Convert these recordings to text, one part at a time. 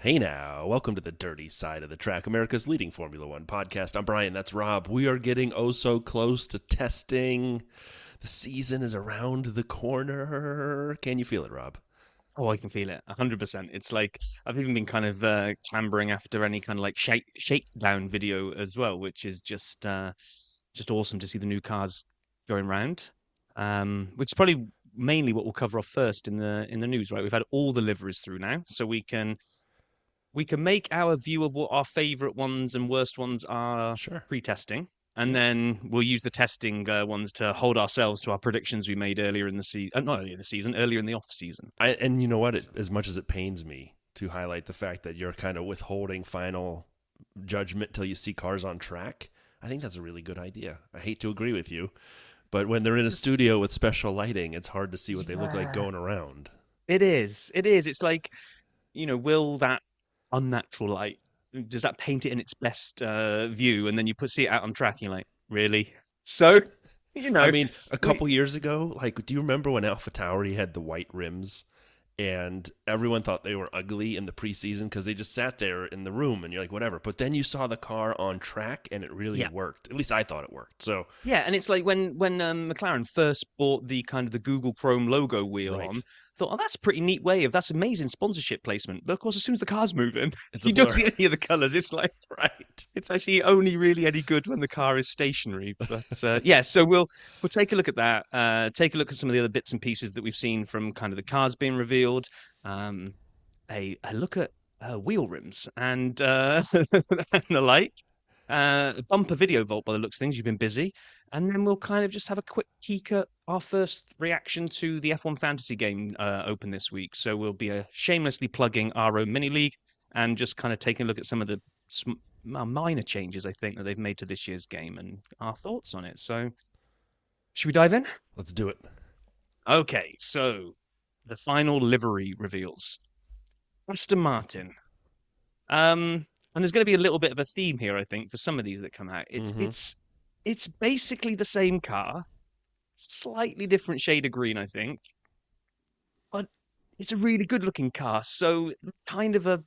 Hey now, welcome to the dirty side of the track, America's leading Formula One podcast. I'm Brian, that's Rob. We are getting oh so close to testing. The season is around the corner. Can you feel it, Rob? Oh, I can feel it 100%. It's like I've even been kind of clambering after any kind of like shakedown video as well, which is just awesome to see the new cars going round. Which is probably mainly what we'll cover off first in the news, right? We've had all the liveries through now, so we can make our view of what our favorite ones and worst ones are Sure. pre-testing, and Yep. then we'll use the testing ones to hold ourselves to our predictions we made earlier in the season, not earlier in the season, earlier in the off season. And you know what? So, As much as it pains me to highlight the fact that you're kind of withholding final judgment till you see cars on track, I think that's a really good idea. I hate to agree with you, but when they're in a just studio with special lighting, it's hard to see what they look like yeah, going around. it is. It is. It's like, will that unnatural light, does that paint it in its best view, and then see it out on track, and you're like, really? So, you I know, mean, a we couple years ago, like, do you remember when Alpha Tauri had the white rims and everyone thought they were ugly in the preseason because they just sat there in the room and you're like, whatever. But then you saw the car on track and it really yeah. worked. At least I thought it worked. So, Yeah, and it's like when McLaren first bought the kind of the Google Chrome logo wheel on, right. thought, oh, that's a pretty neat way of that's amazing sponsorship placement. But of course, as soon as the car's moving, It's a you don't blur. see any of the colours. It's like Right. it's actually only really any good when the car is stationary. But yeah, so we'll take a look at that. Take a look at some of the other bits and pieces that we've seen from kind of the cars being revealed. Um, a look at wheel rims and and the like. Bumper video vault by the looks of things. You've been busy, and then we'll kind of just have a quick peek at our first reaction to the F1 fantasy game open this week. So we'll be shamelessly plugging our own mini league and just kind of taking a look at some of the minor changes I think that they've made to this year's game and our thoughts on it. So should we dive in? Let's do it. Okay, so the final livery reveals. Aston Martin. And there's going to be a little bit of a theme here, I think, for some of these that come out. It's Mm-hmm. it's it's basically the same car, slightly different shade of green, I think, but it's a really good looking car. So kind of a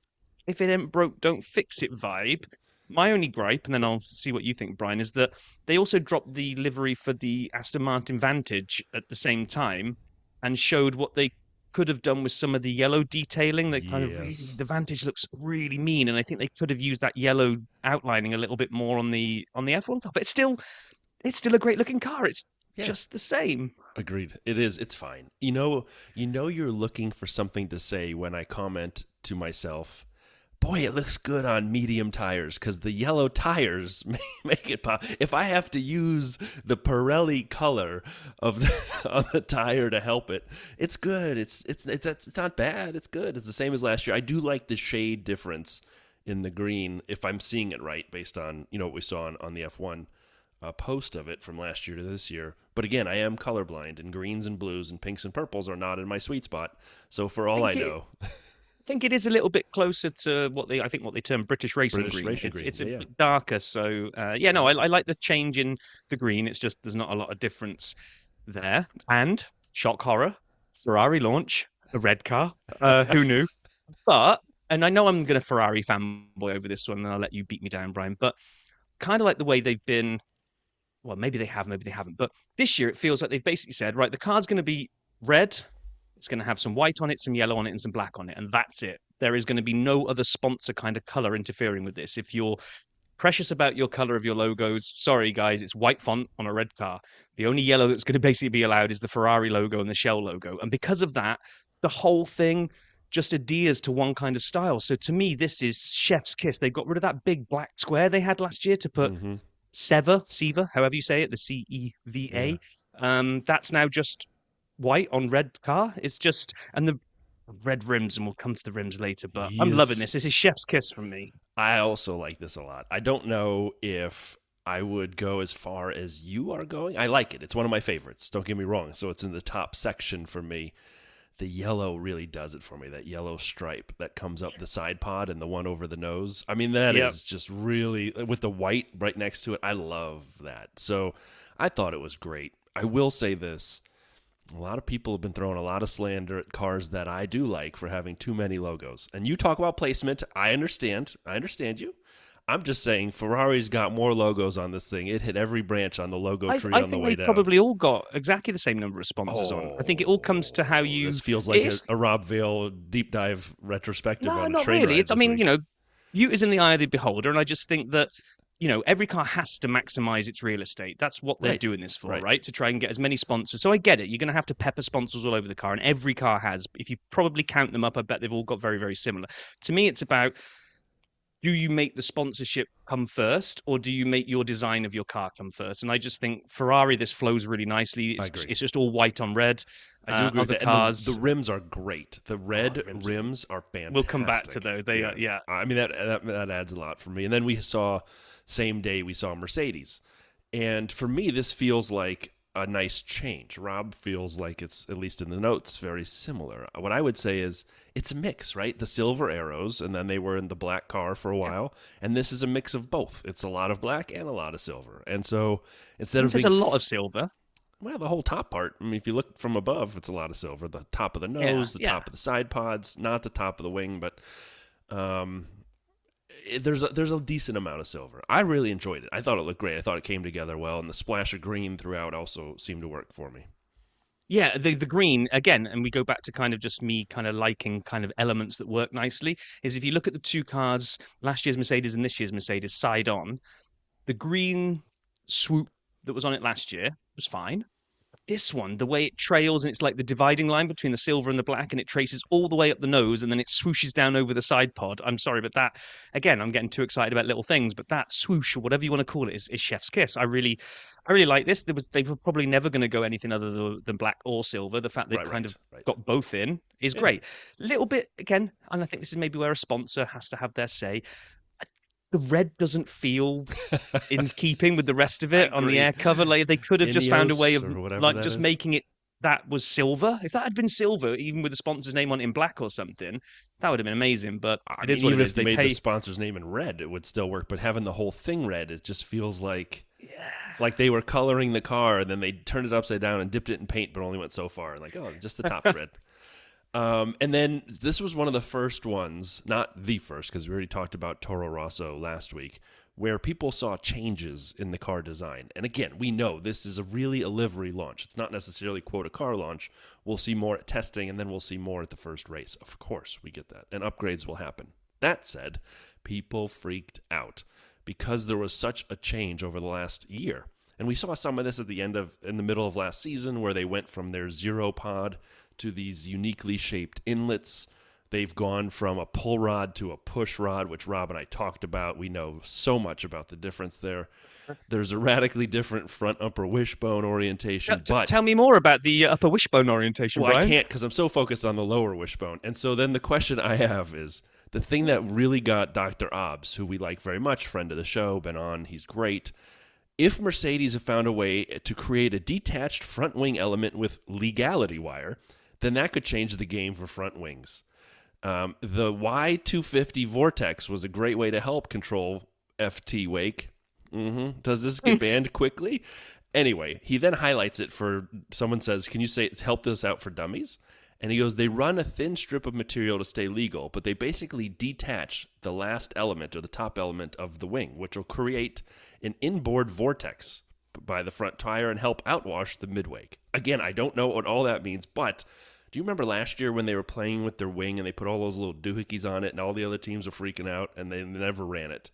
if it ain't broke, don't fix it vibe. My only gripe, and then I'll see what you think, Brian, is that they also dropped the livery for the Aston Martin Vantage at the same time and showed what they could have done with some of the yellow detailing that kind of really Yes. the Vantage looks really mean, and I think they could have used that yellow outlining a little bit more on the F1 car. But it's still a great looking car. It's Yeah. just the same. Agreed. It is. It's fine. You know you're looking for something to say when I comment to myself, boy, it looks good on medium tires because the yellow tires make it pop. If I have to use the Pirelli color of on the tire to help it, it's good. It's not bad. It's good. It's the same as last year. I do like the shade difference in the green if I'm seeing it right based on what we saw on the F1 post of it from last year to this year. But again, I am colorblind, and greens and blues and pinks and purples are not in my sweet spot. So for I all I think it know, I think it is a little bit closer to what they term British racing British green. racing It's green. it's a Yeah, yeah. bit darker, so yeah, I no, I, like I it. like the change in the green. It's just there's not a lot of difference there. And shock horror, Ferrari launch a red car. Who knew? But and I know I'm going to Ferrari fanboy over this one, and I'll let you beat me down, Brian. But kind of like the way they've been. Well, maybe they have, maybe they haven't. But this year, it feels like they've basically said, right, the car's going to be red. It's going to have some white on it, some yellow on it, and some black on it, and that's it. There is going to be no other sponsor kind of color interfering with this. If you're precious about your color of your logos, sorry guys, it's white font on a red car. The only yellow that's going to basically be allowed is the Ferrari logo and the Shell logo. And because of that, the whole thing just adheres to one kind of style. So to me, this is chef's kiss. They got rid of that big black square they had last year to put Mm-hmm. Seva, however you say it, the Yeah. CEVA. That's now just white on red car. It's just and the red rims, and we'll come to the rims later. But I'm loving Yes. this. This is chef's kiss from me. I also like this a lot. I don't know if I would go as far as you are going. I like it. It's one of my favorites. Don't get me wrong. So it's in the top section for me. The yellow really does it for me. That yellow stripe that comes up the side pod and the one over the nose. I mean, that Yep. is just really with the white right next to it. I love that. So I thought it was great. I will say this. A lot of people have been throwing a lot of slander at cars that I do like for having too many logos. And you talk about placement. I understand. I understand you. I'm just saying Ferrari's got more logos on this thing. It hit every branch on the logo tree I on the think way they've down. probably all got exactly the same number of sponsors on. I think it all comes to how Oh, this you. feels like It a, is a Rob Vale deep dive retrospective no, on a not train really. ride It's I this mean, week. beauty is in the eye of the beholder, and I just think that every car has to maximize its real estate. That's what they're Right. doing this for, Right. right? To try and get as many sponsors. So I get it. You're going to have to pepper sponsors all over the car, and every car has. If you probably count them up, I bet they've all got very, very similar. To me, it's about, do you make the sponsorship come first, or do you make your design of your car come first? And I just think Ferrari, this flows really nicely. I It's agree. it's just all white on red. I do agree with Other that. And the cars, rims are great. The red the rims. rims are We'll come back to fantastic. those. They Yeah. are, yeah. I mean that adds a lot for me. And then we saw same day we saw Mercedes. And for me this feels like a nice change. Rob feels like it's, at least in the notes, very similar. What I would say is it's a mix, right? The silver arrows, and then they were in the black car for a while, and this is a mix of both. It's a lot of black and a lot of silver. And so instead of There's being a lot of silver. well, the whole top part. I mean, if you look from above, it's a lot of silver. The top of the Yeah, nose, the yeah. top of the side pods, not the top of the wing, but um, there's a decent amount of silver. I really enjoyed it. I thought it looked great. I thought it came together well, and the splash of green throughout also seemed to work for me. Yeah, the green again, and we go back to kind of just me kind of liking kind of elements that work nicely. Is if you look at the two cars, last year's Mercedes and this year's Mercedes side on, the green swoop that was on it last year was fine. This one, the way it trails and it's like the dividing line between the silver and the black, and it traces all the way up the nose and then it swooshes down over the side pod. I'm sorry, but that again, I'm getting too excited about little things, but that swoosh or whatever you want to call it is chef's kiss. I really like this. They were probably never going to go anything other than black or silver. The fact they've Right, kind right, of right. got both in is Yeah, great. Little bit again, and I think this is maybe where a sponsor has to have their say. The red doesn't feel in keeping with the rest of I it on the agree. air cover. Like they could have just found a way Ineos of or whatever like that just is. making it that was silver. If that had been silver, even with the sponsor's name on it in black or something, that would have been amazing. But I it is mean, what even it if is. they They made the pay. sponsor's name in red, it would still work. But having the whole thing red, it just feels Yeah. like they were coloring the car and then they turned it upside down and dipped it in paint, but only went so far. Like, oh, just the top's red. And then this was one of the first ones, not the first, because we already talked about Toro Rosso last week, where people saw changes in the car design. And again, we know this is a livery launch. It's not necessarily, quote, a car launch. We'll see more at testing, and then we'll see more at the first race. Of course, we get that. And upgrades will happen. That said, people freaked out because there was such a change over the last year. And we saw some of this in the middle of last season, where they went from their zero pod to these uniquely shaped inlets. They've gone from a pull rod to a push rod, which Rob and I talked about. We know so much about the difference there. There's a radically different front upper wishbone orientation, but Tell me more about the upper wishbone orientation, well, I Brian. can't because I'm so focused on the lower wishbone. And so then the question I have is the thing that really got Dr. Obbs, who we like very much, friend of the show, been on, he's great. If Mercedes have found a way to create a detached front wing element with legality wire, then that could change the game for front wings. The Y250 Vortex was a great way to help control FT wake. Does this get banned quickly? Anyway, he then highlights it for someone says, can you say it's helped us out for dummies? And he goes, they run a thin strip of material to stay legal, but they basically detach the last element or the top element of the wing, which will create an inboard vortex by the front tire and help outwash the midwake. Again, I don't know what all that means, but do you remember last year when they were playing with their wing and they put all those little doohickeys on it and all the other teams were freaking out and they never ran it?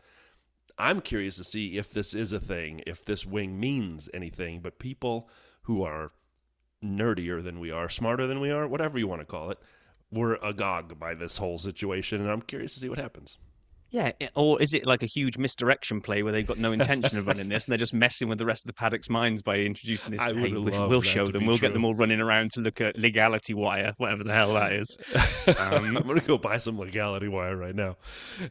I'm curious to see if this is a thing, if this wing means anything, but people who are nerdier than we are, smarter than we are, whatever you want to call it, were agog by this whole situation, and I'm curious to see what happens. Yeah, or is it like a huge misdirection play where they've got no intention of running this and they're just messing with the rest of the paddock's minds by introducing this? I would Hey, love we'll that show to them. be We'll get true. them all running around to look at legality wire, whatever the hell that is. I'm going to go buy some legality wire right now.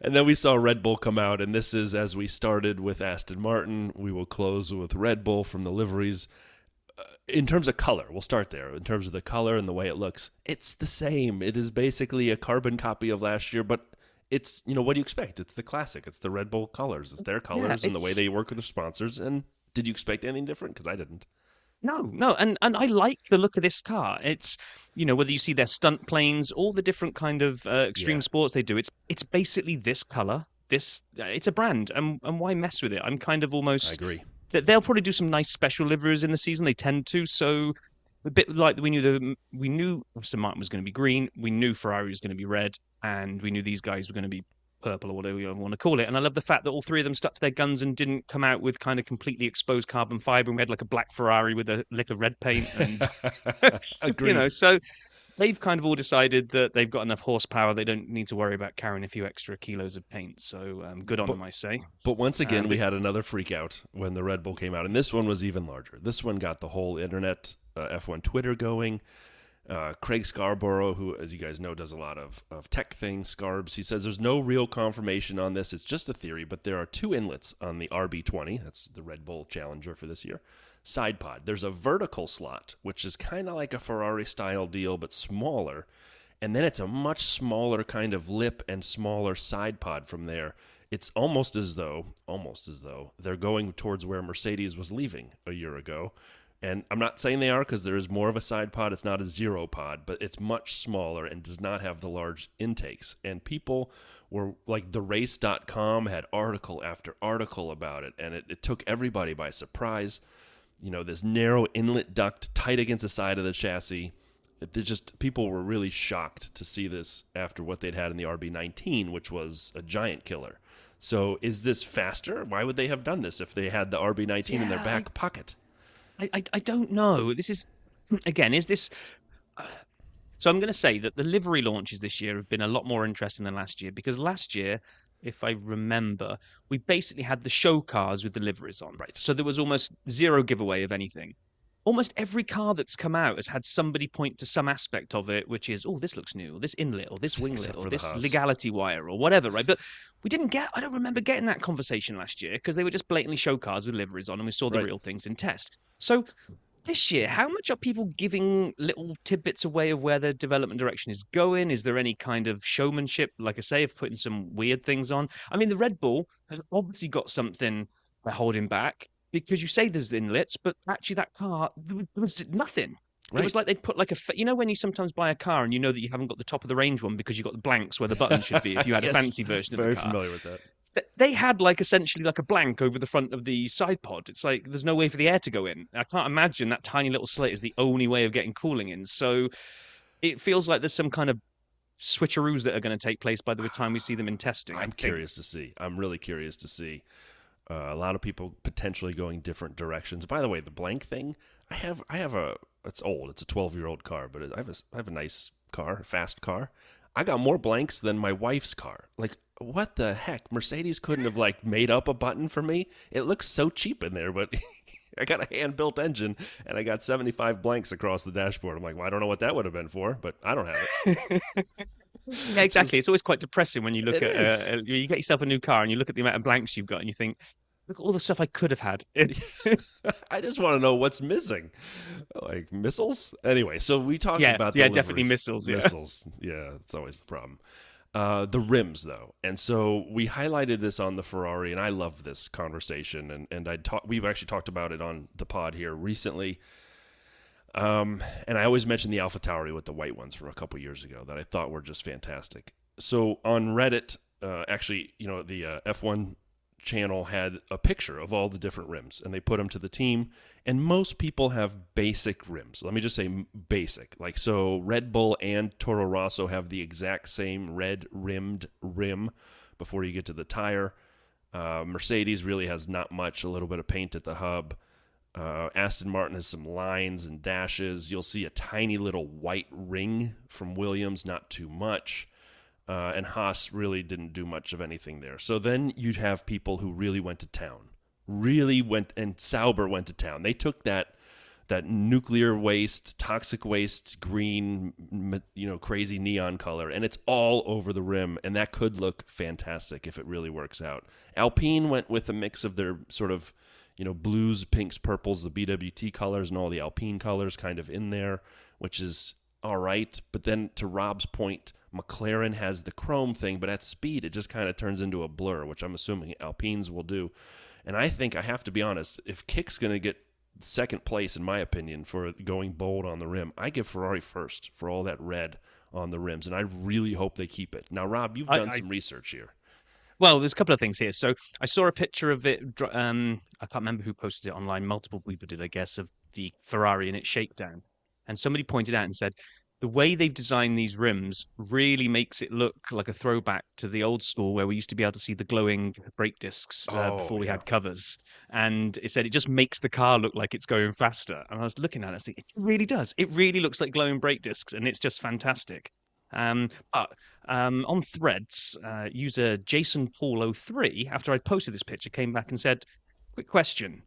And then we saw Red Bull come out, and this is as we started with Aston Martin. We will close with Red Bull from the liveries. In terms of color, we'll start there. In terms of the color and the way it looks, it's the same. It is basically a carbon copy of last year, but it's, what do you expect? It's the classic. It's the Red Bull colors. It's their colors and the way they work with their sponsors. And did you expect anything different? Because I didn't. No, and I like the look of this car. It's, whether you see their stunt planes, all the different kind of Yeah, extreme sports they do. It's basically this color. It's a brand, and why mess with it? I'm kind of I almost agree. that they'll probably do some nice special liveries in the season. They tend to. So a bit like we knew Aston Martin was going to be green, we knew Ferrari was going to be red, and we knew these guys were going to be purple or whatever you want to call it. And I love the fact that all three of them stuck to their guns and didn't come out with kind of completely exposed carbon fiber. And we had like a black Ferrari with a lick of red paint, and Agreed. so they've kind of all decided that they've got enough horsepower. They don't need to worry about carrying a few extra kilos of paint. So good on But them, I say. but once again, we But had another freak out when the Red Bull came out, and this one was even larger. This one got the whole internet, F1 Twitter going. Craig Scarborough, who, as you guys know, does a lot of tech things, Scarbs, he says there's no real confirmation on this. It's just a theory, but there are two inlets on the RB20, that's the Red Bull Challenger for this year, side pod. There's a vertical slot, which is kind of like a Ferrari style deal, but smaller. And then it's a much smaller kind of lip and smaller side pod from there. It's almost as though they're going towards where Mercedes was leaving a year ago. And I'm not saying they are because there is more of a side pod. It's not a zero pod, but it's much smaller and does not have the large intakes. And people were like, therace.com had article after article about it, and it took everybody by surprise. This narrow inlet duct tight against the side of the chassis. People were really shocked to see this after what they'd had in the RB19, which was a giant killer. So is this faster? Why would they have done this if they had the RB19 in their yeah, back pocket? I don't know. This is again, is this so I'm going to say that the livery launches this year have been a lot more interesting than last year because last year, if I remember, we basically had the show cars with the liveries on. Right. So there was almost zero giveaway of anything. Almost every car that's come out has had somebody point to some aspect of it, which is, oh, this looks new, or this inlet, or this winglet, Except or for the this Haas. legality wire, or whatever, right? But I don't remember getting that conversation last year because they were just blatantly show cars with liveries on and we saw the Right. real things in test. So this year, how much are people giving little tidbits away of where the development direction is going? Is there any kind of showmanship, like I say, of putting some weird things on? I mean, the Red Bull has obviously got something they're holding back because you say there's inlets, but actually that car, there was nothing. It Right. was like they'd put like when you sometimes buy a car and you know that you haven't got the top of the range one because you've got the blanks where the buttons should be if you had a Yes. fancy version of the Very car. familiar with that. They had like essentially like a blank over the front of the side pod. It's like there's no way for the air to go in. I can't imagine that tiny little slit is the only way of getting cooling in. So it feels like there's some kind of switcheroos that are going to take place by the time we see them in testing. I I'm think. curious to see. I'm really curious to see. A lot of people potentially going different directions. By the way, the blank thing, I have a. It's old. It's a 12-year-old car, but I have a nice car, a fast car. I got more blanks than my wife's car. Like, what the heck? Mercedes couldn't have like made up a button for me. It looks so cheap in there, but I got a hand-built engine and I got 75 blanks across the dashboard. I'm like, well, I don't know what that would have been for, but I don't have Yeah, it. exactly. It's always quite depressing when you look It at is. you get yourself a new car and you look at the amount of blanks you've got and you think, look at all the stuff I could have had. I just want to know what's missing. Like missiles? Anyway, so we talked Yeah, about the yeah, definitely liveries. missiles. Yeah. Missiles. Yeah, it's always the problem. The rims, though. And so we highlighted this on the Ferrari, and I love this conversation. And we've actually talked about it on the pod here recently. And I always mention the Alpha Tauri with the white ones from a couple years ago that I thought were just fantastic. So on Reddit, actually, the F1 channel had a picture of all the different rims, and they put them to the team. And most people have basic rims. Let me just say basic. Like, so Red Bull and Toro Rosso have the exact same red rimmed rim before you get to the tire. Mercedes really has not much, a little bit of paint at the hub. Aston Martin has some lines and dashes. You'll see a tiny little white ring from Williams, not too much. And Haas really didn't do much of anything there. So then you'd have people who really went to town. And Sauber went to town. They took that nuclear waste, toxic waste, green, crazy neon color, and it's all over the rim, and that could look fantastic if it really works out. Alpine went with a mix of their sort of, blues, pinks, purples, the BWT colors, and all the Alpine colors kind of in there, which is all right. But then to Rob's point, McLaren has the chrome thing, but at speed, it just kind of turns into a blur, which I'm assuming Alpines will do. And I think, I have to be honest, if Kick's going to get second place, in my opinion, for going bold on the rim. I give Ferrari first for all that red on the rims, and I really hope they keep it. Now, Rob, you've done I some research here. Well, there's a couple of things here. So I saw a picture of it. I can't remember who posted it online. Multiple people did, I guess, of the Ferrari in its shakedown. And somebody pointed out and said the way they've designed these rims really makes it look like a throwback to the old school where we used to be able to see the glowing brake discs Oh, before we yeah. had covers. And it said it just makes the car look like it's going faster. And I was looking at it, I was thinking, it really does. It really looks like glowing brake discs, and it's just fantastic. But on Threads, user Jason Paul 03, after I posted this picture, came back and said, "Quick question: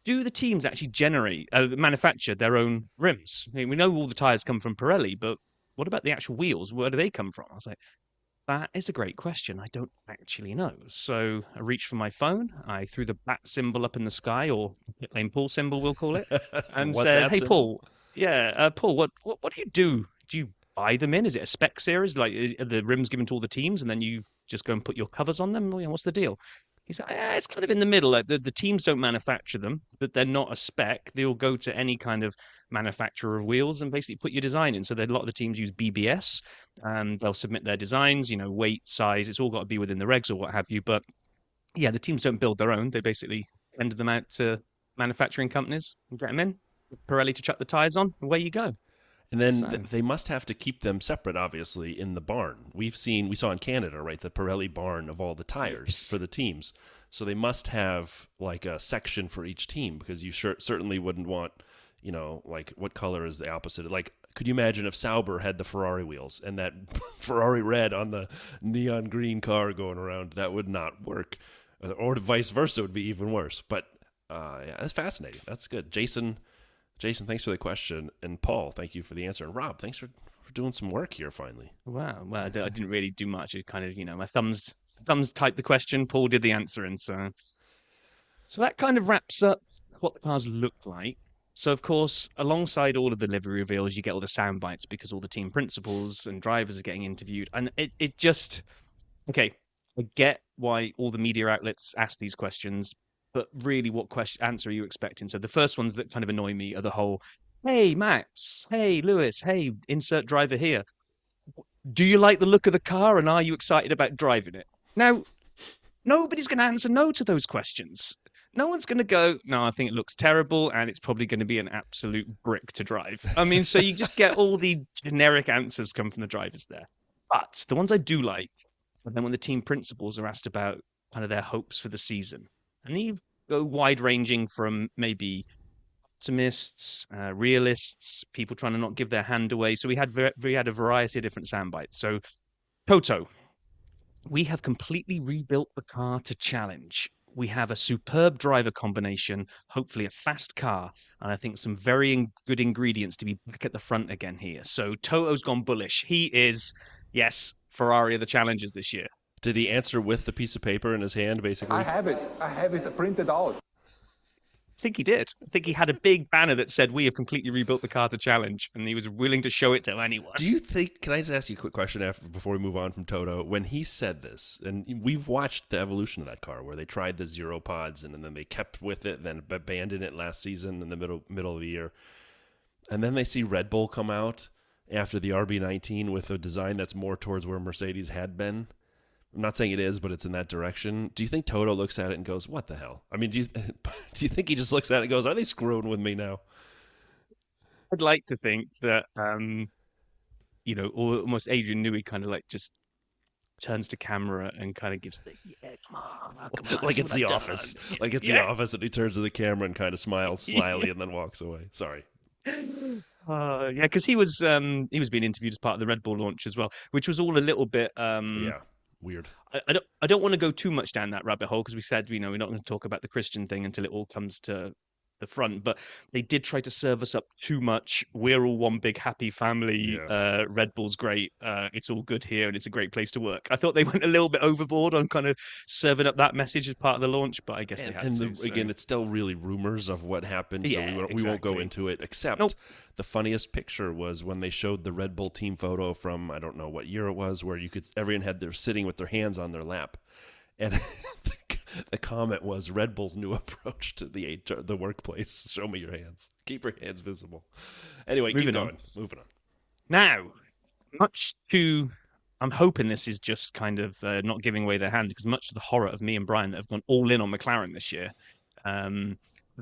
do the teams actually manufacture their own rims? I mean, we know all the tires come from Pirelli, but what about the actual wheels? Where do they come from?" I was like, "That is a great question. I don't actually know." So I reached for my phone. I threw the bat symbol up in the sky, or Lane Paul symbol, we'll call it, The and said, WhatsApp "Hey, symbol. Paul, yeah, Paul, what do you do? Do you buy them in? Is it a spec series, like are the rims given to all the teams, and then you just go and put your covers on them? What's the deal?" He said, "It's kind of in the middle. Like the teams don't manufacture them, but they're not a spec. They'll go to any kind of manufacturer of wheels and basically put your design in. So a lot of the teams use BBS, and they'll submit their designs, weight, size. It's all got to be within the regs or what have you. But yeah, the teams don't build their own. They basically tender them out to manufacturing companies and get them in. Pirelli to chuck the tires on, away you go." And then So they must have to keep them separate, obviously, in the barn. We saw in Canada, right, the Pirelli barn of all the tires yes. for the teams. So they must have like a section for each team, because you certainly wouldn't want, like what color is the opposite? Like, could you imagine if Sauber had the Ferrari wheels and that Ferrari red on the neon green car going around? That would not work. Or vice versa would be even worse. But yeah, that's fascinating. That's good. Jason, thanks for the question. And Paul, thank you for the answer. And Rob, thanks for doing some work here finally. Wow. Well, I didn't really do much. It kind of, my thumbs typed the question, Paul did the answer, and so that kind of wraps up what the cars look like. So, of course, alongside all of the livery reveals, you get all the sound bites because all the team principals and drivers are getting interviewed. And it just, okay, I get why all the media outlets ask these questions, but really, what answer are you expecting? So, the first ones that kind of annoy me are the whole, "Hey, Max. Hey, Lewis. Hey, insert driver here. Do you like the look of the car and are you excited about driving it?" Now, nobody's going to answer no to those questions. No one's going to go, "No, I think it looks terrible and it's probably going to be an absolute brick to drive." I mean, so you just get all the generic answers come from the drivers there. But the ones I do like, and then when the team principals are asked about kind of their hopes for the season, and these go wide ranging from maybe optimists, realists, people trying to not give their hand away. So we had a variety of different sound bites. So Toto, we have completely rebuilt the car to challenge. We have a superb driver combination, hopefully a fast car, and I think some very good ingredients to be back at the front again here. So Toto's gone bullish. He is, yes, Ferrari are the challengers this year. Did he answer with the piece of paper in his hand, basically? I have it. I have it printed out. I think he did. I think he had a big banner that said, "We have completely rebuilt the car to challenge," and he was willing to show it to anyone. Do you think? Can I just ask you a quick question before we move on from Toto? When he said this, and we've watched the evolution of that car, where they tried the zero pods and then they kept with it, then abandoned it last season in the middle of the year, and then they see Red Bull come out after the RB19 with a design that's more towards where Mercedes had been. I'm not saying it is, but it's in that direction. Do you think Toto looks at it and goes, "What the hell?" I mean, do you think he just looks at it and goes, "Are they screwing with me now?" I'd like to think that, almost Adrian Newey kind of like just turns to camera and kind of gives the, "Yeah, come on, Like see it's what The I've Office. done." Like it's The Office, and he turns to the camera and kind of smiles slyly and then walks away. Sorry. Yeah, because he was being interviewed as part of the Red Bull launch as well, which was all a little bit. Yeah. Weird. I don't want to go too much down that rabbit hole because we said we're not going to talk about the Christian thing until it all comes to the front. But they did try to serve us up too much. We're all one big happy family. Yeah. Red Bull's great. It's all good here, and it's a great place to work. I thought they went a little bit overboard on kind of serving up that message as part of the launch, but I guess they had to. Again, it's still really rumors of what happened, so Yeah, we won't go exactly. into it. Except Nope. the funniest picture was when they showed the Red Bull team photo from, I don't know what year it was, where everyone had their sitting with their hands on their lap, and The comment was Red Bull's new approach to the workplace. Show me your hands. Keep your hands visible. Anyway, keep Moving on. going. Moving on. Now, much to, I'm hoping this is just kind of not giving away their hand, because much to the horror of me and Brian that have gone all in on McLaren this year,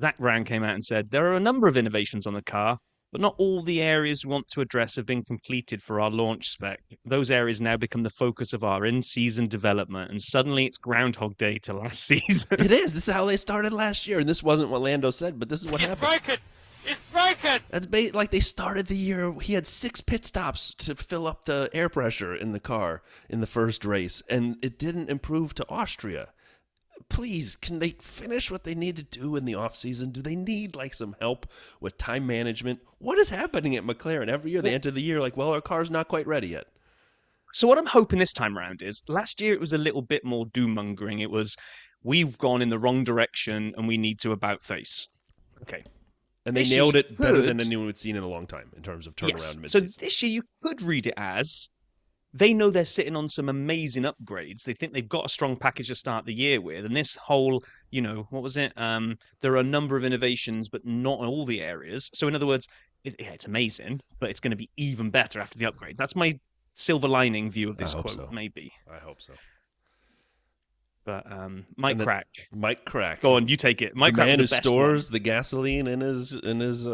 Zach Brown came out and said there are a number of innovations on the car, but not all the areas we want to address have been completed for our launch spec. Those areas now become the focus of our in-season development, and suddenly it's Groundhog Day to last season. It is. This is how they started last year, and this wasn't what Lando said, but this is what happened. It's broken! That's like they started the year. He had 6 pit stops to fill up the air pressure in the car in the first race, and it didn't improve to Austria. Please, can they finish what they need to do in the offseason? Do they need like some help with time management? What is happening at McLaren? Every year they enter the year like, well, our car's not quite ready yet. So what I'm hoping this time around is, last year it was a little bit more doom-mongering. It was, we've gone in the wrong direction and we need to about-face. Okay. And they This nailed year it better could- than anyone had seen in a long time in terms of turnaround Yes. mid-season. So this year you could read it as, they know they're sitting on some amazing upgrades. They think they've got a strong package to start the year with. And this whole, what was it? There are a number of innovations, but not in all the areas. So in other words, it's amazing, but it's going to be even better after the upgrade. That's my silver lining view of this I hope quote, so. maybe. I hope so. But Mike Crack. Mike Crack. Go on, you take it. Mike the Crack, man the who best stores the gasoline in his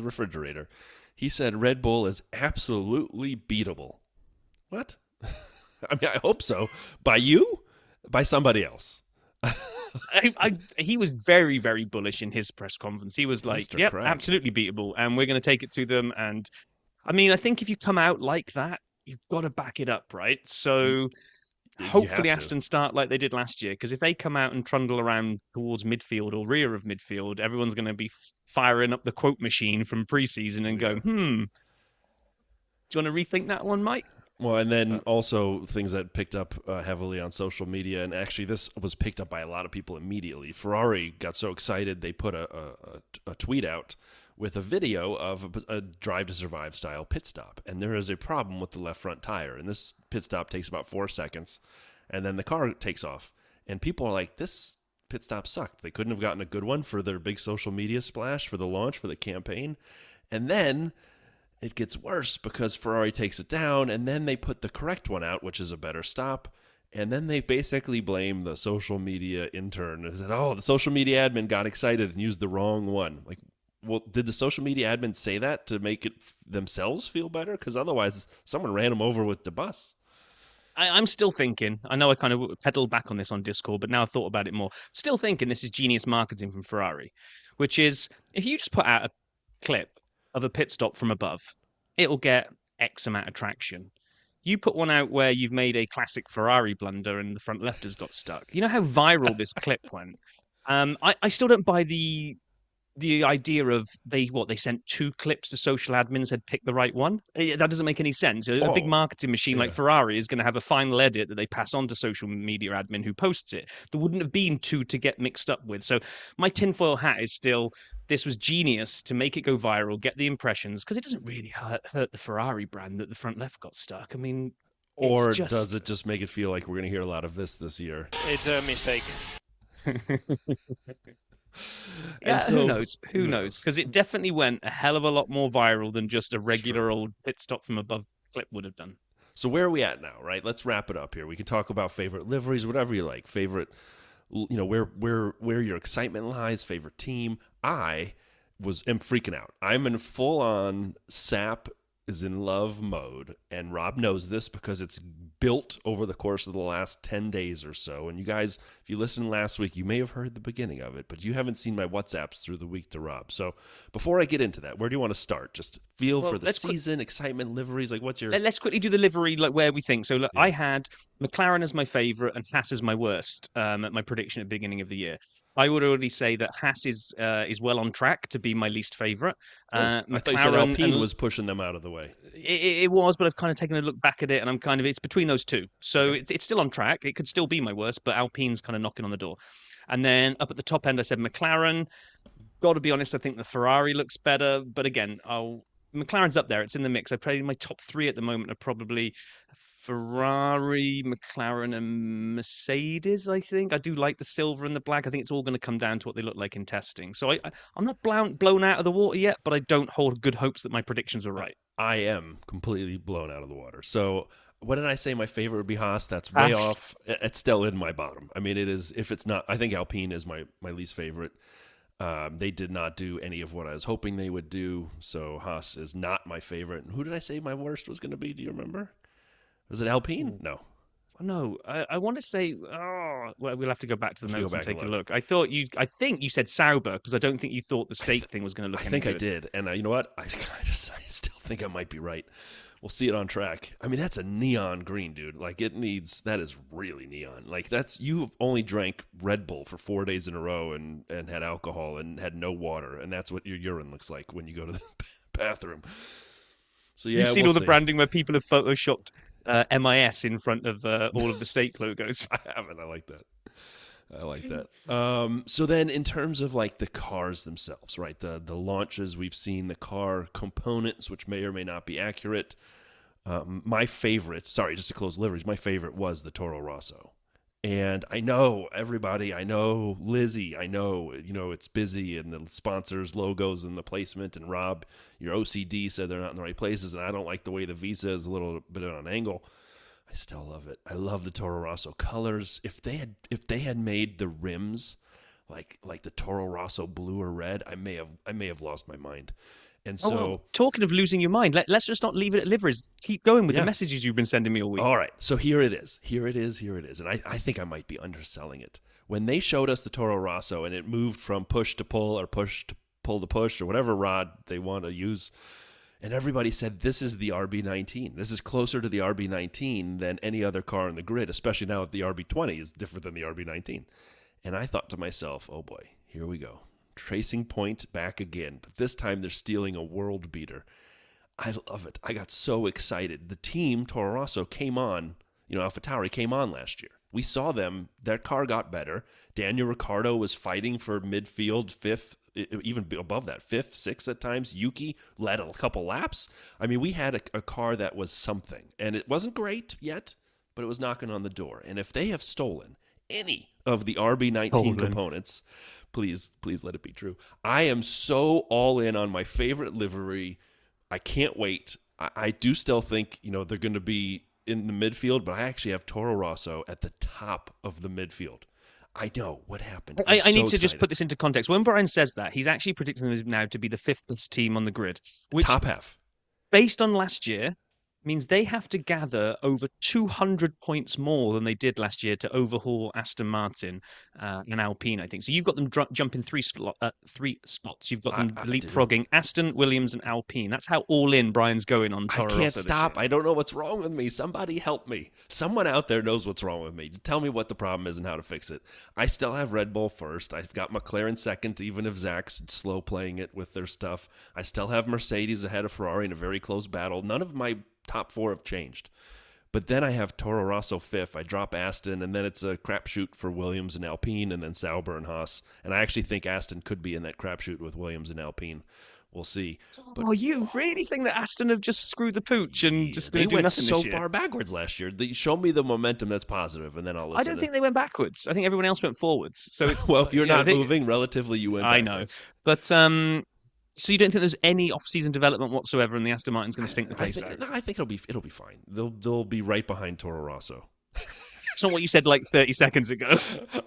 refrigerator. He said Red Bull is absolutely beatable. What? I mean, I hope so. By you? By somebody else? He was very, very bullish in his press conference. He was like, Mr. yep, Crack. absolutely beatable. And we're going to take it to them. And I mean, I think if you come out like that, you've got to back it up, right? So hopefully have to. Aston start like they did last year. Because if they come out and trundle around towards midfield or rear of midfield, everyone's going to be firing up the quote machine from preseason and go, do you want to rethink that one, Mike? Well, and then also things that picked up heavily on social media, and actually this was picked up by a lot of people immediately. Ferrari got so excited they put a tweet out with a video of a Drive to Survive style pit stop, and there is a problem with the left front tire, and this pit stop takes about 4 seconds, and then the car takes off, and people are like, this pit stop sucked. They couldn't have gotten a good one for their big social media splash for the launch, for the campaign, and then it gets worse because Ferrari takes it down, and then they put the correct one out, which is a better stop, and then they basically blame the social media intern and said, oh, the social media admin got excited and used the wrong one. Like, well, did the social media admin say that to make it themselves feel better? Because otherwise, someone ran them over with the bus. I'm still thinking, I know I kind of pedaled back on this on Discord, but now I've thought about it more. Still thinking this is genius marketing from Ferrari, which is, if you just put out a clip of a pit stop from above, it'll get X amount of traction. You put one out where you've made a classic Ferrari blunder and the front left has got stuck. You know how viral this clip went? I still don't buy the idea of they sent 2 clips to social admins, said pick the right one. That doesn't make any sense. A big marketing machine like Ferrari is going to have a final edit that they pass on to social media admin who posts it. There wouldn't have been 2 to get mixed up with. So my tinfoil hat is still, this was genius to make it go viral, get the impressions, because it doesn't really hurt the Ferrari brand that the front left got stuck. I mean, or does it just make it feel like we're going to hear a lot of this year? It's a mistake. Yeah, so, who knows? Who knows? Because it definitely went a hell of a lot more viral than just a regular old pit stop from above clip would have done. So where are we at now, right? Let's wrap it up here. We can talk about favorite liveries, whatever you like. Favorite, where your excitement lies, favorite team. I am freaking out. I'm in full-on sap is in love mode, and Rob knows this because it's built over the course of the last 10 days or so. And you guys, if you listened last week, you may have heard the beginning of it, but you haven't seen my WhatsApps through the week to Rob. So before I get into that, where do you want to start? Just feel for the season, excitement, liveries. Like, what's your... Let's quickly do the livery, like where we think. So look, I had McLaren as my favorite and Haas as my worst at my prediction at the beginning of the year. I would already say that Haas is well on track to be my least favorite. I thought you said Alpine was pushing them out of the way. It was, but I've kind of taken a look back at it, and it's between those two. So it's still on track. It could still be my worst, but Alpine's kind of knocking on the door. And then up at the top end, I said McLaren. Got to be honest, I think the Ferrari looks better. But again, McLaren's up there. It's in the mix. I'd say my top 3 at the moment are probably Ferrari, McLaren, and Mercedes, I think. I do like the silver and the black. I think it's all going to come down to what they look like in testing. So I'm not blown out of the water yet, but I don't hold good hopes that my predictions were right. I am completely blown out of the water. So what did I say my favorite would be Haas? That's way Haas. off. It's still in my bottom. I mean, it is, if it's not, I think Alpine is my least favorite. They did not do any of what I was hoping they would do. So Haas is not my favorite. And who did I say my worst was going to be? Do you remember? Was it Alpine? No. No, I want to say. Oh, well, we'll have to go back to the notes and take a look. I think you said Sauber because I don't think you thought the state thing was going to look. I think I did, and you know what? I still think I might be right. We'll see it on track. I mean, that's a neon green, dude. Like that is really neon. Like you've only drank Red Bull for 4 days in a row and had alcohol and had no water, and that's what your urine looks like when you go to the bathroom. So yeah, you've seen all the branding where people have photoshopped MIS in front of all of the stake logos. I haven't. I like that. So then in terms of like the cars themselves, right? The launches we've seen, the car components, which may or may not be accurate. My favorite, just to close liveries, my favorite was the Toro Rosso. And I know everybody, I know Lizzie, I know, it's busy and the sponsors, logos, and the placement. And Rob, your OCD said they're not in the right places. And I don't like the way the Visa is a little bit on an angle. I still love it. I love the Toro Rosso colors. If they had made the rims like the Toro Rosso blue or red, I may have lost my mind. And so, talking of losing your mind, let's just not leave it at liveries. Keep going with the messages you've been sending me all week. All right. So here it is. And I think I might be underselling it. When they showed us the Toro Rosso and it moved from push to pull or push to pull to push or whatever rod they want to use, and everybody said this is the RB19. This is closer to the RB19 than any other car in the grid, especially now that the RB20 is different than the RB19. And I thought to myself, oh boy, here we go. Tracing Point back again, but this time they're stealing a world beater. I love it. I got so excited. The team, Toro Rosso, came on, AlphaTauri came on last year. We saw them. Their car got better. Daniel Ricciardo was fighting for midfield, fifth, even above that, fifth, sixth at times. Yuki led a couple laps. I mean, we had a car that was something, and it wasn't great yet, but it was knocking on the door. And if they have stolen any of the RB19 components, please let it be true. I am so all in on my favorite livery. I can't wait. I do still think, they're going to be in the midfield, but I actually have Toro Rosso at the top of the midfield. I know what happened. I need to just put this into context. When Brian says that, he's actually predicting them now to be the fifth best team on the grid, which, top half, based on last year, means they have to gather over 200 points more than they did last year to overhaul Aston Martin and Alpine, I think. So you've got them jumping three spots. You've got them leapfrogging Aston, Williams, and Alpine. That's how all in Brian's going on Toro Rosso. I can't stop. I don't know what's wrong with me. Somebody help me. Someone out there knows what's wrong with me. Tell me what the problem is and how to fix it. I still have Red Bull first. I've got McLaren second, even if Zach's slow playing it with their stuff. I still have Mercedes ahead of Ferrari in a very close battle. None of my top four have changed. But then I have Toro Rosso fifth. I drop Aston, and then it's a crapshoot for Williams and Alpine, and then Sauber and Haas. And I actually think Aston could be in that crapshoot with Williams and Alpine. We'll see. But you really think that Aston have just screwed the pooch and just going to do nothing this year? They went so far backwards last year. Show me the momentum that's positive, and then I'll listen. I don't think they went backwards. I think everyone else went forwards. So it's well, if you're not moving relatively, you went backwards. I know, but so you don't think there's any off-season development whatsoever, and the Aston Martin's going to stink the pace out? No, I think it'll be fine. They'll be right behind Toro Rosso. It's not what you said like 30 seconds ago.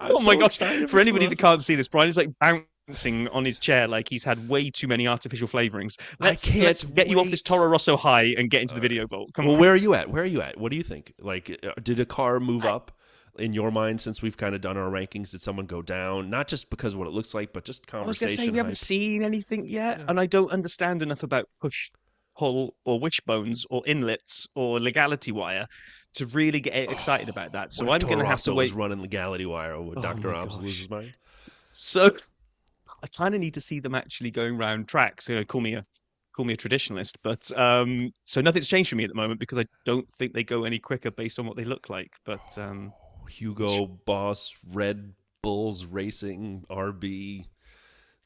Oh my gosh! For anybody that can't see this, Brian is like bouncing on his chair like he's had way too many artificial flavorings. Let's get you off this Toro Rosso high and get into the video vault. Come on. Where are you at? What do you think? Like, did a car move up in your mind since we've kind of done our rankings? Did someone go down? Not just because of what it looks like, but just conversation. I was going to say, we haven't seen anything yet, and I don't understand enough about push, pull, or wishbones, or inlets, or legality wire to really get excited about that. So I'm going to have to wait. Running legality wire, or would Dr. Obbs lose his mind? So I kind of need to see them actually going round tracks. Call me a traditionalist, but so nothing's changed for me at the moment because I don't think they go any quicker based on what they look like. But Hugo Boss, Red Bulls Racing, RB,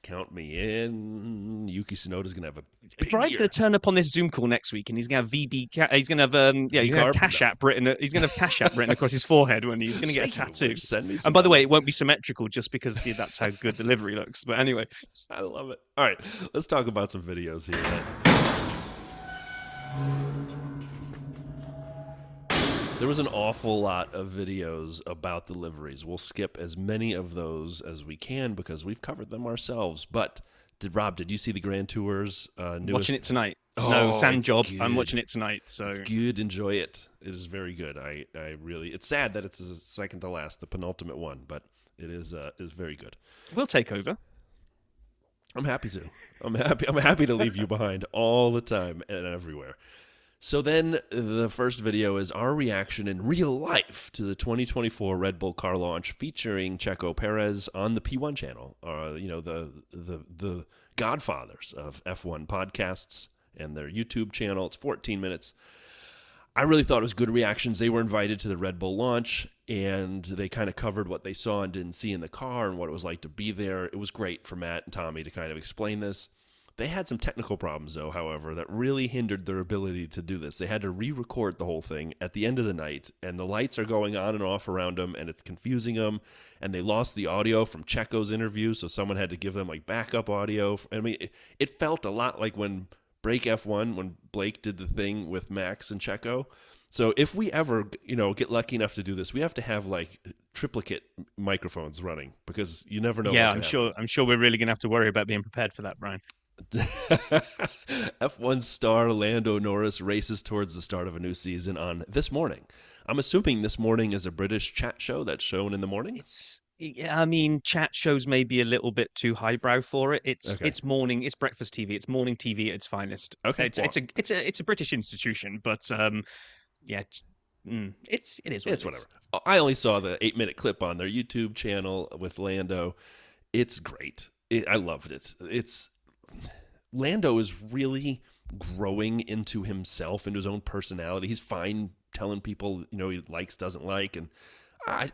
count me in. Yuki Tsunoda's gonna have a Brian's going to turn up on this Zoom call next week, and he's going to have he's going to have he's going to have Cash App written. He's going to have Cash App written across his forehead when he's going to get a tattoo. Send me some and by the money. way, it won't be symmetrical just because that's how good the livery looks. But anyway, I love it. All right, let's talk about some videos here then. There was an awful lot of videos about the liveries. We'll skip as many of those as we can because we've covered them ourselves. But did you see the Grand Tour's newest? watching it tonight. Oh, No, sand it's job. good. I'm watching it tonight. So It's good. Enjoy it. It is very good. I really. It's sad that it's the second to last, the penultimate one, but it is very good. we'll take over. I'm happy to. I'm happy to leave you behind all the time and everywhere. So then the first video is our reaction in real life to the 2024 Red Bull car launch featuring Checo Perez on the P1 channel. The godfathers of F1 podcasts and their YouTube channel. It's 14 minutes. I really thought it was good reactions. They were invited to the Red Bull launch, and they kind of covered what they saw and didn't see in the car and what it was like to be there. It was great for Matt and Tommy to kind of explain this. They had some technical problems, though, however, that really hindered their ability to do this. They had to re-record the whole thing at the end of the night, and the lights are going on and off around them, and it's confusing them, and they lost the audio from Checo's interview, so someone had to give them, like, backup audio. I mean, it felt a lot like when Break F1, when Blake did the thing with Max and Checo. So if we ever, get lucky enough to do this, we have to have, like, triplicate microphones running, because you never know. Yeah, what can I'm sure we're really going to have to worry about being prepared for that, Brian. F1 star Lando Norris races towards the start of a new season on This Morning. I'm assuming This Morning is a British chat show that's shown in the morning. Chat shows may be a little bit too highbrow for it. It's Okay. it's morning, it's breakfast TV, it's morning TV at its finest. Okay, It's a British institution, but it is what It's it is. whatever. I only saw the 8-minute clip on their YouTube channel with Lando. It's great. I loved it. Lando is really growing into himself, into his own personality. He's fine telling people, he likes, doesn't like, and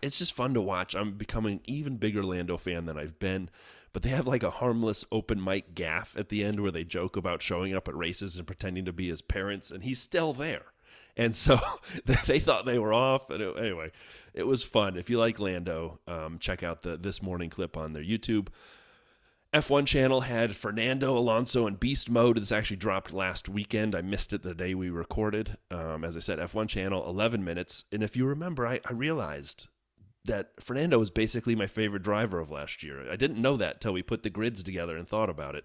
it's just fun to watch. I'm becoming an even bigger Lando fan than I've been. But they have like a harmless open mic gaffe at the end where they joke about showing up at races and pretending to be his parents, and he's still there. And so they thought they were off. And anyway, it was fun. If you like Lando, check out the This Morning clip on their YouTube. F1 channel had Fernando Alonso in beast mode. This actually dropped last weekend. I missed it the day we recorded. As I said, F1 channel, 11 minutes. And if you remember, I realized that Fernando was basically my favorite driver of last year. I didn't know that till we put the grids together and thought about it.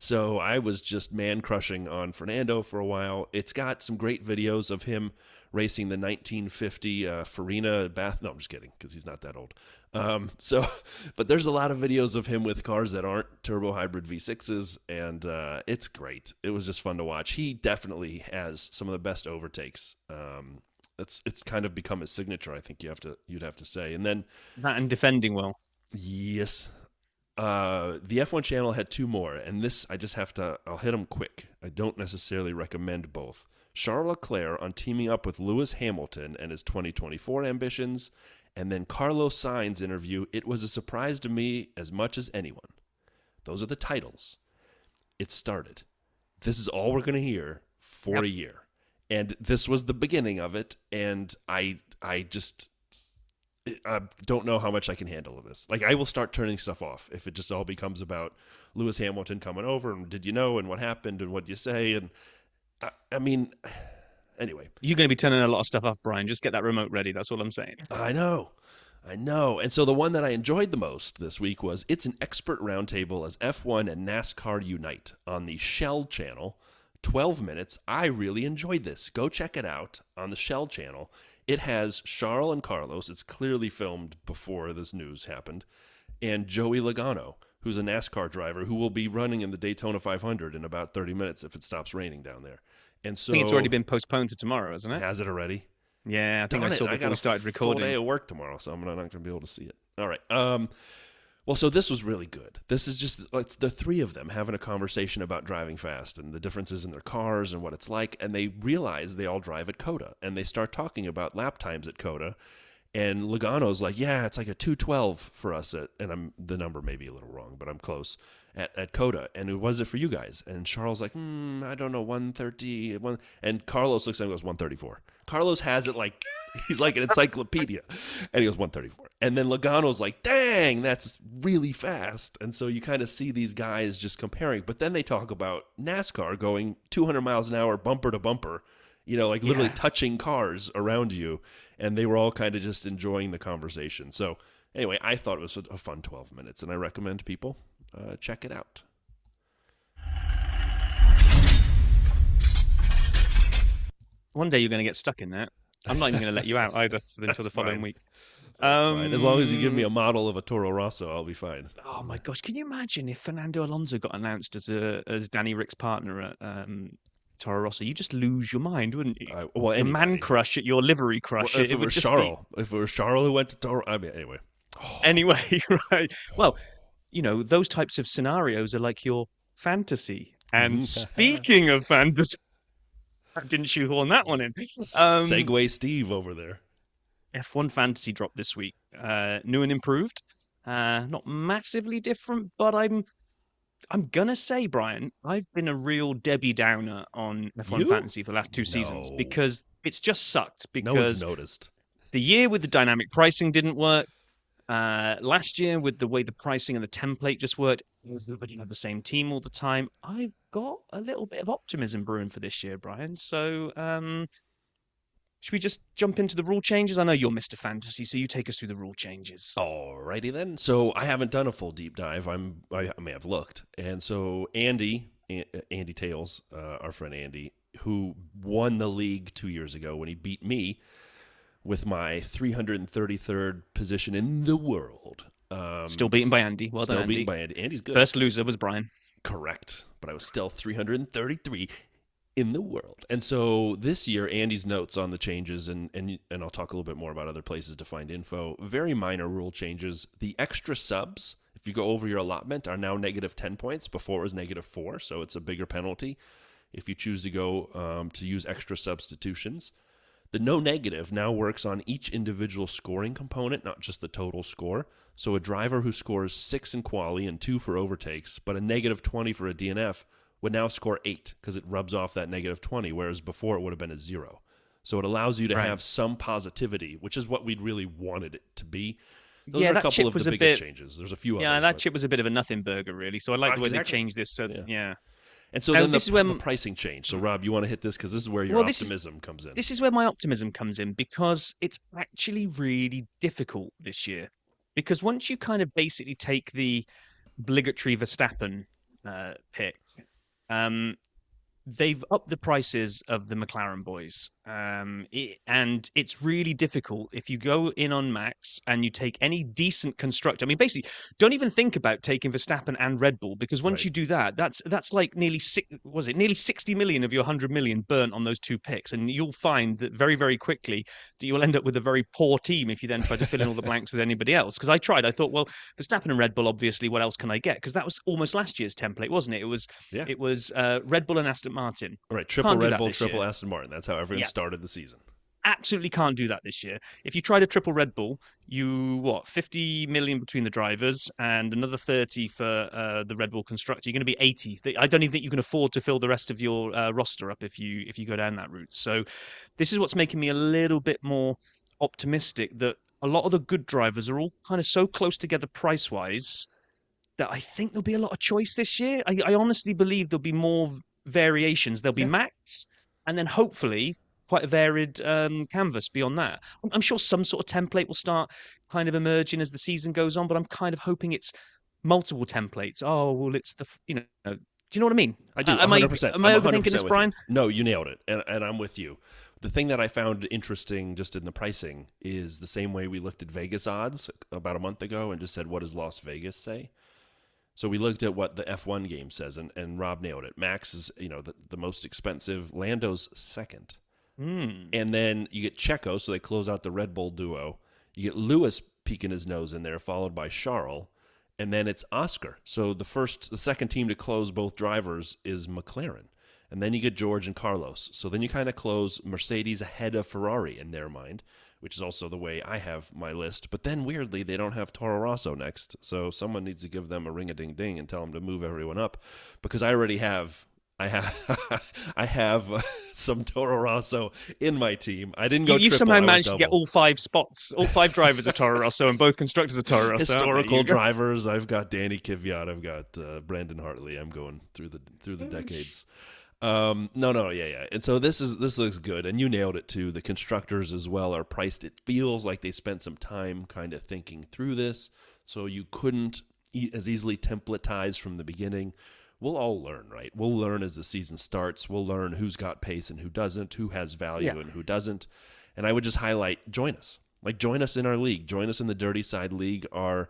So I was just man-crushing on Fernando for a while. It's got some great videos of him racing the 1950 Farina Bath. No, I'm just kidding, because he's not that old. But there's a lot of videos of him with cars that aren't turbo hybrid V6s, and it's great. It was just fun to watch. He definitely has some of the best overtakes. It's kind of become his signature, I think you'd have to say. And then That and defending well. yes. The F1 channel had two more, and this I'll hit them quick. I don't necessarily recommend both. Charles Leclerc on teaming up with Lewis Hamilton and his 2024 ambitions, and then Carlos Sainz interview. It was a surprise to me as much as anyone. Those are the titles. It started. This is all we're going to hear for a year. And this was the beginning of it, and I don't know how much I can handle of this. Like, I will start turning stuff off if it just all becomes about Lewis Hamilton coming over and did you know and what happened and what you say. And I mean, anyway. You're going to be turning a lot of stuff off, Brian. Just get that remote ready. That's all I'm saying. I know. And so the one that I enjoyed the most this week was It's an Expert Roundtable as F1 and NASCAR Unite on the Shell channel. 12 minutes. I really enjoyed this. Go check it out on the Shell channel. It has Charles and Carlos. It's clearly filmed before this news happened. And Joey Logano, who's a NASCAR driver who will be running in the Daytona 500 in about 30 minutes if it stops raining down there. And so I think it's already been postponed to tomorrow, hasn't it? Has it already? Yeah, I think I saw before we started I got a full recording. day of work tomorrow, so I'm not going to be able to see it. All right. Well, so this was really good. This is just it's the three of them having a conversation about driving fast and the differences in their cars and what it's like. And they realize they all drive at COTA, and they start talking about lap times at COTA. And Logano's like, yeah, it's like a 212 for us and the number may be a little wrong, but I'm close at Coda. And who was it for you guys? And Charles like, I don't know, 130. And Carlos looks at him and goes 134. Carlos has it like he's like an encyclopedia, and he goes 134. And then Logano's like, dang, that's really fast. And so you kind of see these guys just comparing. But then they talk about NASCAR going 200 miles an hour, bumper to bumper. Like literally touching cars around you, and they were all kind of just enjoying the conversation. So anyway, I thought it was a fun 12 minutes, and I recommend people check it out. One day you're going to get stuck in that. I'm not even going to let you out either until the following week. That's fine. As long as you give me a model of a Toro Rosso, I'll be fine. Oh my gosh, can you imagine if Fernando Alonso got announced as Danny Rick's partner at Toro Rosso? You just lose your mind, wouldn't you? Your man crush at your livery crush. Well, if it was Charles, if it was Charles who went to Toro, anyway. Anyway, right. Well, those types of scenarios are like your fantasy. And speaking of fantasy, I didn't shoehorn that one in. Segway Steve over there. F1 fantasy dropped this week. New and improved. Not massively different, but I'm gonna say, Brian, I've been a real Debbie Downer on F1 fantasy for the last two seasons because it's just sucked. Because no one's noticed. The year with the dynamic pricing didn't work. Last year, with the way the pricing and the template just worked, everybody had the same team all the time. I've got a little bit of optimism brewing for this year, Brian. So, should we just jump into the rule changes? I know you're Mr. Fantasy, so you take us through the rule changes. Alrighty then. So I haven't done a full deep dive. I may have looked, and so Andy Tales, our friend Andy, who won the league 2 years ago when he beat me with my 333rd position in the world. Still beaten by Andy. Well done, Andy. Still beaten by Andy. Andy's good. First loser was Brian. Correct. But I was still 333 in the world. And so this year, Andy's notes on the changes, and I'll talk a little bit more about other places to find info. Very minor rule changes. The extra subs, if you go over your allotment, are now negative 10 points. Before it was negative 4, so it's a bigger penalty if you choose to go to use extra substitutions. The no negative now works on each individual scoring component, not just the total score. So a driver who scores 6 in quali and 2 for overtakes, but a negative 20 for a DNF, would now score 8 because it rubs off that negative 20, whereas before it would have been a 0. So it allows you to have some positivity, which is what we'd really wanted it to be. Those are a couple of the biggest changes. There's a few others. Yeah, that chip was a bit of a nothing burger, really. So I like the way they changed this. So, yeah. And so then the pricing change. So, Rob, you want to hit this because this is where your optimism comes in. This is where my optimism comes in because it's actually really difficult this year. Because once you kind of basically take the obligatory Verstappen pick, they've upped the prices of the McLaren boys. And it's really difficult if you go in on Max and you take any decent constructor. I mean, basically, don't even think about taking Verstappen and Red Bull because once you do that, that's like nearly 60 million of your 100 million burnt on those two picks. And you'll find that very, very quickly that you'll end up with a very poor team if you then try to fill in all the blanks with anybody else. Because I tried, I thought, well, Verstappen and Red Bull, obviously, what else can I get? Because that was almost last year's template, wasn't it? It was Red Bull and Aston Martin. Right, triple Red Bull, triple Aston Martin. That's how everyone started the season. Absolutely can't do that this year. If you try to triple Red Bull, 50 million between the drivers and another 30 for the Red Bull constructor. You're going to be 80. I don't even think you can afford to fill the rest of your roster up if you go down that route. So this is what's making me a little bit more optimistic that a lot of the good drivers are all kind of so close together price-wise that I think there'll be a lot of choice this year. I honestly believe there'll be more variations. There'll be Max, and then hopefully quite a varied canvas beyond that. I'm sure some sort of template will start kind of emerging as the season goes on, but I'm kind of hoping it's multiple templates. Oh, well, it's do you know what I mean? I do, 100%. Am I overthinking this, Brian? No, you nailed it, and I'm with you. The thing that I found interesting just in the pricing is the same way we looked at Vegas odds about a month ago and just said, what does Las Vegas say? So we looked at what the F1 game says, and Rob nailed it. Max is, the most expensive. Lando's second. And then you get Checo, so they close out the Red Bull duo. You get Lewis peeking his nose in there, followed by Charles. And then it's Oscar. So the second team to close both drivers is McLaren. And then you get George and Carlos. So then you kind of close Mercedes ahead of Ferrari in their mind, which is also the way I have my list. But then weirdly, they don't have Toro Rosso next, so someone needs to give them a ring-a-ding-ding and tell them to move everyone up, because I already have. I have I have some Toro Rosso in my team. I didn't go You've triple. somehow I went managed to get double. all 5 spots, all 5 drivers of Toro Rosso, and both constructors of Toro Rosso. Historical drivers. I've got Danny Kvyat. I've got Brandon Hartley. I'm going through the decades. Yeah. And so this looks good, and you nailed it too. The constructors as well are priced. It feels like they spent some time kind of thinking through this, so you couldn't as easily templatize from the beginning. We'll all learn, right? We'll learn as the season starts. We'll learn who's got pace and who doesn't, who has value and who doesn't. And I would just highlight, join us. Like, join us in our league. Join us in the Dirty Side League. Our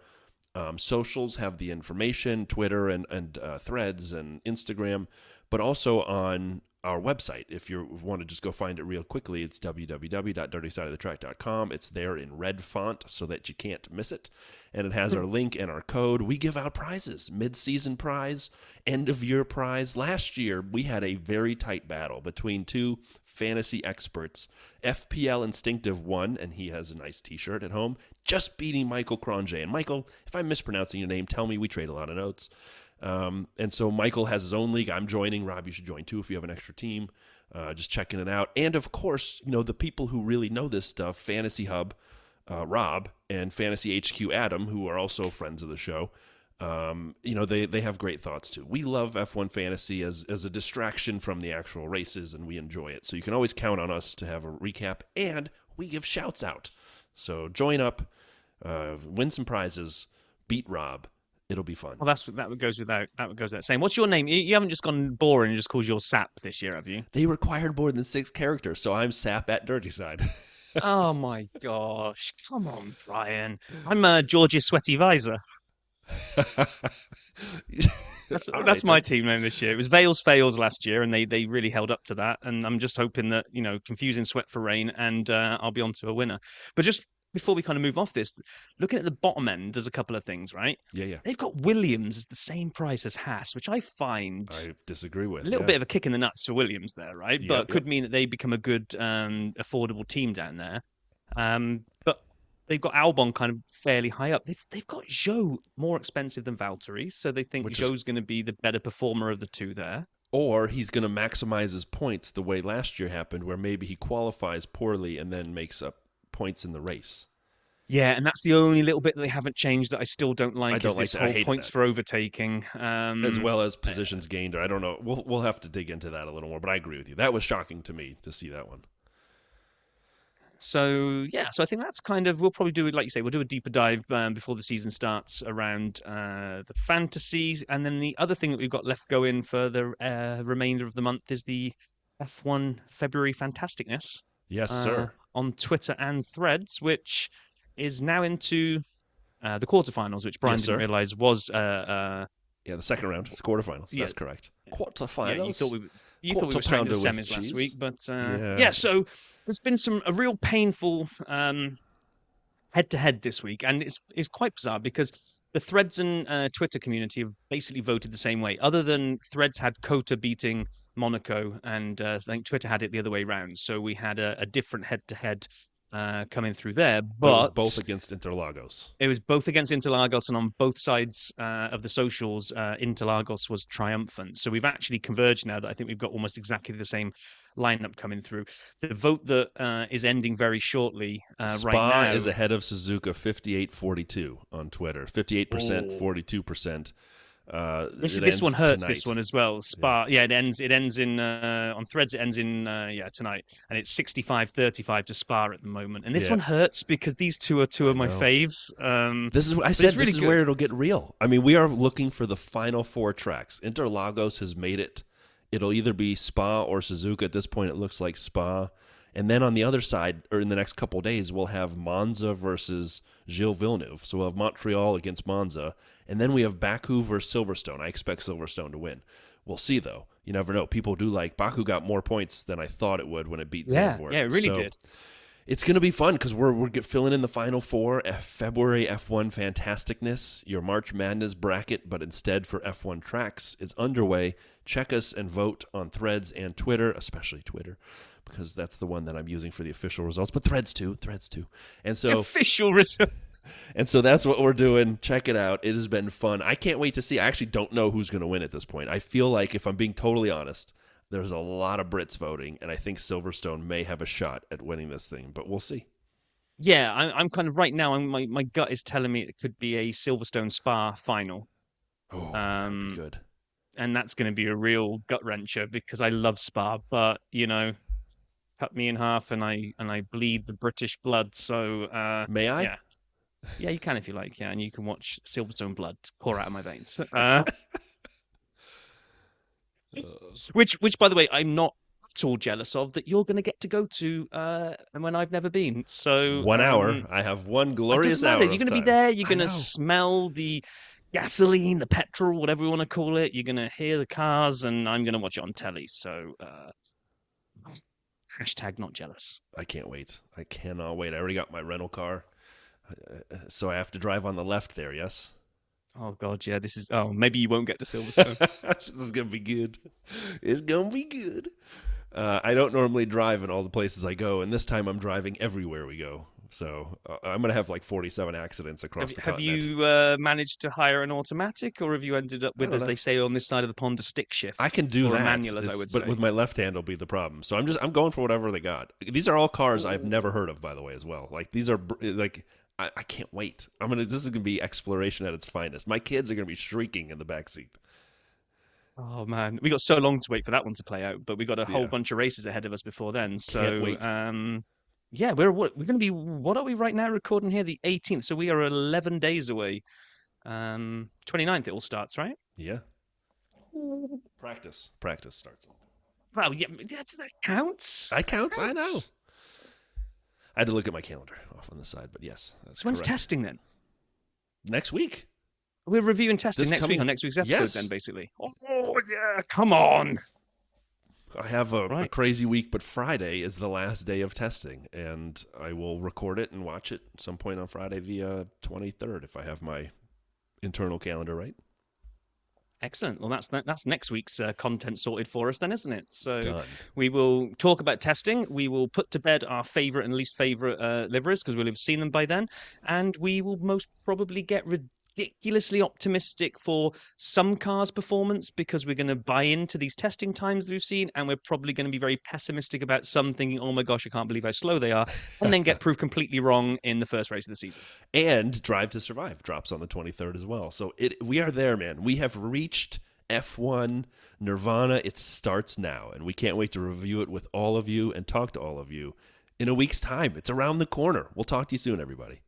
socials have the information, Twitter and Threads and Instagram, but also on our website. If you want to just go find it real quickly, it's www.dirtysideofthetrack.com. It's there in red font so that you can't miss it. And it has our link and our code. We give out prizes, mid-season prize, end-of-year prize. Last year, we had a very tight battle between 2 fantasy experts. FPL Instinctive won, and he has a nice t-shirt at home, just beating Michael Cronje. And Michael, if I'm mispronouncing your name, tell me. We trade a lot of notes. And so Michael has his own league. I'm joining. Rob, you should join too if you have an extra team. Just checking it out. And of course, the people who really know this stuff, Fantasy Hub, Rob, and Fantasy HQ Adam, who are also friends of the show, they have great thoughts too. We love F1 Fantasy as a distraction from the actual races, and we enjoy it. So you can always count on us to have a recap, and we give shouts out. So join up, win some prizes, beat Rob. It'll be fun. Well, that goes without saying. What's your name? You haven't just gone boring and just called your Sap this year, have you? They required more than 6 characters, so I'm Sap at Dirty Side. Oh my gosh! Come on, Brian. I'm George's Sweaty Visor. That's my team name this year. It was Vales Fails last year, and they really held up to that. And I'm just hoping that confusing Sweat for Rain, and I'll be on to a winner. But just before we kind of move off this, looking at the bottom end, there's a couple of things, right? Yeah. They've got Williams as the same price as Haas, which I find I disagree with. a little bit of a kick in the nuts for Williams there, right? But could mean that they become a good, affordable team down there. But they've got Albon kind of fairly high up. They've got Zhou more expensive than Valtteri, so they think Zhou's going to be the better performer of the two there. Or he's going to maximize his points the way last year happened, where maybe he qualifies poorly and then makes up points in the race. Yeah, and that's the only little bit that they haven't changed that I still don't like. I don't is this like that. whole points for overtaking, as well as positions gained. Or I don't know. We'll have to dig into that a little more. But I agree with you. That was shocking to me to see that one. So I think that's kind of, we'll probably do it, like you say, we'll do a deeper dive before the season starts around the fantasies. And then the other thing that we've got left going for the remainder of the month is the F1 February Fantasticness. Yes, sir. On Twitter and Threads, which is now into the quarterfinals, which Brian didn't realize was... the second round. It's quarterfinals. That's correct. Quarterfinals? Yeah, you thought we were straight into the semis last week, but so there's been a real painful head-to-head this week, and it's quite bizarre because the Threads and Twitter community have basically voted the same way. Other than Threads had Cota beating Monaco, and I think Twitter had it the other way around. So we had a different head-to-head coming through there. But it was both against Interlagos. It was both against Interlagos, and on both sides of the socials, Interlagos was triumphant. So we've actually converged now that I think we've got almost exactly the same lineup coming through. The vote that is ending very shortly Spa right now is ahead of Suzuka 58-42 on Twitter. 58%, 42%. This one hurts. Tonight. This one as well. Spa, it ends in on Threads. It ends in tonight, and it's 65-35 to Spa at the moment. And this one hurts because these two are two of my faves. This is where it'll get real. I mean, we are looking for the final 4 tracks. Interlagos has made it. It'll either be Spa or Suzuka. At this point, it looks like Spa. And then on the other side, or in the next couple of days, we'll have Monza versus Gilles Villeneuve. So we'll have Montreal against Monza. And then we have Baku versus Silverstone. I expect Silverstone to win. We'll see, though. You never know. People do like Baku got more points than I thought it would when it beat Zandvoort. Yeah, it really did. It's going to be fun because we're filling in the Final Four, February F1 Fantasticness, your March Madness bracket, but instead for F1 tracks is underway. Check us and vote on Threads and Twitter, especially Twitter, because that's the one that I'm using for the official results, but Threads too. And so Official result. And so that's what we're doing. Check it out. It has been fun. I can't wait to see. I actually don't know who's going to win at this point. I feel like, if I'm being totally honest, there's a lot of Brits voting, and I think Silverstone may have a shot at winning this thing, but we'll see. Yeah, I'm kind of right now. My gut is telling me it could be a Silverstone Spa final. Oh, that would be good. And that's going to be a real gut wrencher because I love Spa, but cut me in half and I bleed the British blood. So May I? Yeah, you can if you like. Yeah, and you can watch Silverstone blood pour out of my veins. Which, by the way, I'm not at all jealous of that you're going to get to go to, and when I've never been. So 1 hour. I have one glorious hour. You're going to be there. You're going to smell the gasoline, the petrol, whatever you want to call it. You're going to hear the cars, and I'm going to watch it on telly. So hashtag not jealous. I can't wait. I cannot wait. I already got my rental car, so I have to drive on the left there. Yes. Oh God, yeah. This is. Oh, maybe you won't get to Silverstone. This is gonna be good. It's gonna be good. I don't normally drive in all the places I go, and this time I'm driving everywhere we go. So I'm gonna have like 47 accidents across the continent. Have you managed to hire an automatic, or have you ended up with, as they say on this side of the pond, a stick shift? I can do or that, a manual, as I would say. But with my left hand will be the problem. So I'm going for whatever they got. These are all cars I've never heard of, by the way, as well. Like these are like. I can't wait. This is gonna be exploration at its finest. My kids are gonna be shrieking in the backseat. Oh man, we got so long to wait for that one to play out, but we got a whole bunch of races ahead of us before then. So can't wait. Yeah, we're going to be. What are we right now recording here? The 18th. So we are 11 days away. 29th it all starts, right? Yeah. Practice starts. Wow, yeah, that counts. That counts. I know. I had to look at my calendar off on the side, but yes, that's so when's correct. testing then? Next week. We're reviewing testing next week on next week's episode then, basically. Oh, yeah, come on. I have a crazy week, but Friday is the last day of testing, and I will record it and watch it at some point on Friday via 23rd if I have my internal calendar right. Excellent. Well, that's next week's content sorted for us then, isn't it? So Done. We will talk about testing. We will put to bed our favourite and least favourite liveries because we'll have seen them by then. And we will most probably get ridiculously optimistic for some cars' performance because we're going to buy into these testing times that we've seen. And we're probably going to be very pessimistic about some, thinking, oh my gosh, I can't believe how slow they are. And then get proved completely wrong in the first race of the season. And Drive to Survive drops on the 23rd as well. So we are there, man. We have reached F1 Nirvana. It starts now. And we can't wait to review it with all of you and talk to all of you in a week's time. It's around the corner. We'll talk to you soon, everybody.